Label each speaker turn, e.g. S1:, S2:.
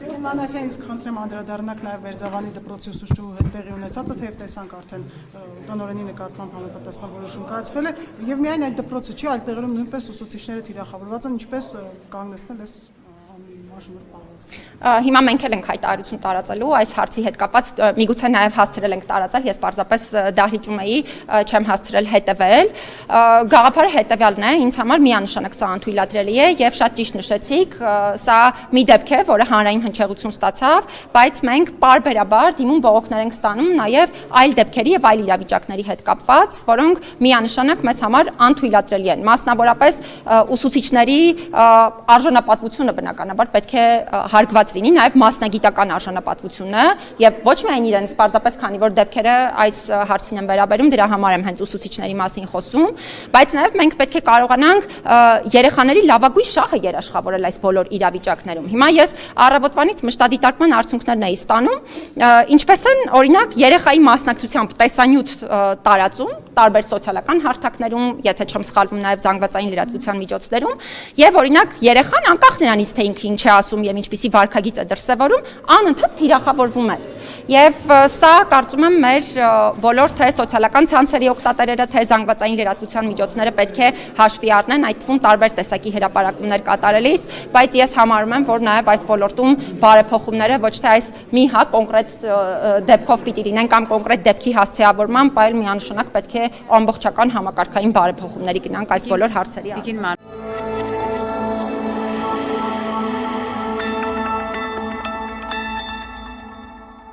S1: Տիկին Մանասյան, իսկ խնդրեմ անդրադառնանք նաև Մերձավանի դպրոցի ուսուցչու հետ տեղի ունեցածը, թեև տեսանք արդեն տնօրենի նկատմամբ համապատասխան որոշում կայացվել է, եւ միայն այդ դպրոցը չի, այլ տեղերում նույնպես ուսուցիչները թիրախավորված են, ինչպես կանգնեցնել այս անմարժնոր պահվածքը։
S2: Հիմա մենք էլ ենք հայտարարություն տարածելու այս հարցի հետ կապված, միգուցե նաև հասցրել ենք տարածել, ես պարզապես դահլիճում էի, չեմ հասցրել հետևել։ Գաղափարը հետևյալն է, ինձ համար միանշանակ սա անթույլատրելի է եւ շատ ճիշտ նշեցիք, սա մի դեպք է, որը հանրային հնչեղություն ստացավ, բայց մենք պարբերաբար դիմում բողոքներ ենք ստանում նաև այլ դեպքերի եւ այլ իրավիճակների հետ կապված, որոնք միանշանակ մեզ համար անթույլատրելի են։ Մասնավորապես ուսուցիչների արժանապատվությունը բնականաբար պետք է հարգված լինի նաև մասնագիտական արժանապատվությունը եւ ոչ միայն իրենց պարզապես քանի որ դեպքերը այս հարցին են վերաբերում դրա համար եմ հենց ուսուցիչների մասին խոսում, բայց նաև մենք պետք է կարողանանք երեխաների լավագույն շահը երաշխավորել այս բոլոր իրավիճակներում։ Հիմա ես առավոտվանից մշտադիտարկման արդյունքներն էի ստանում, ինչպես են օրինակ երեխայի մասնակցությամբ տեսանյութ տարածում տարբեր սոցիալական հարթակներում, եթե չեմ սխալվում նաև զանգվածային լրատվության միջոցներում, եւ օրինակ երեխան անկախ նրանից թե ինքը ինչ է ասում եւ ինչպիսի վարքագիծ է դրսևորում, անընդհատ թիրախավորվում է։ Եվ սա կարծում եմ մեր բոլոր թե սոցիալական ցանցերի օգտատերերը, թե զանգվածային լրատվության միջոցները պետք է հաշվի առնեն, այդ թվում տարբեր տեսակի հրապարակումներ կատարելիս, բայց ես համարում եմ, որ նաև այս ոլորտում բարեփոխումները ոչ թե այս մի կոնկրետ դեպքով պիտի լինեն կամ կոնկրետ դեպքի հասցեավորմամբ, այլ միանշանակ պետք է ամբողջական համակարգային բարեփոխումների գնանք այս բոլոր հարցերի։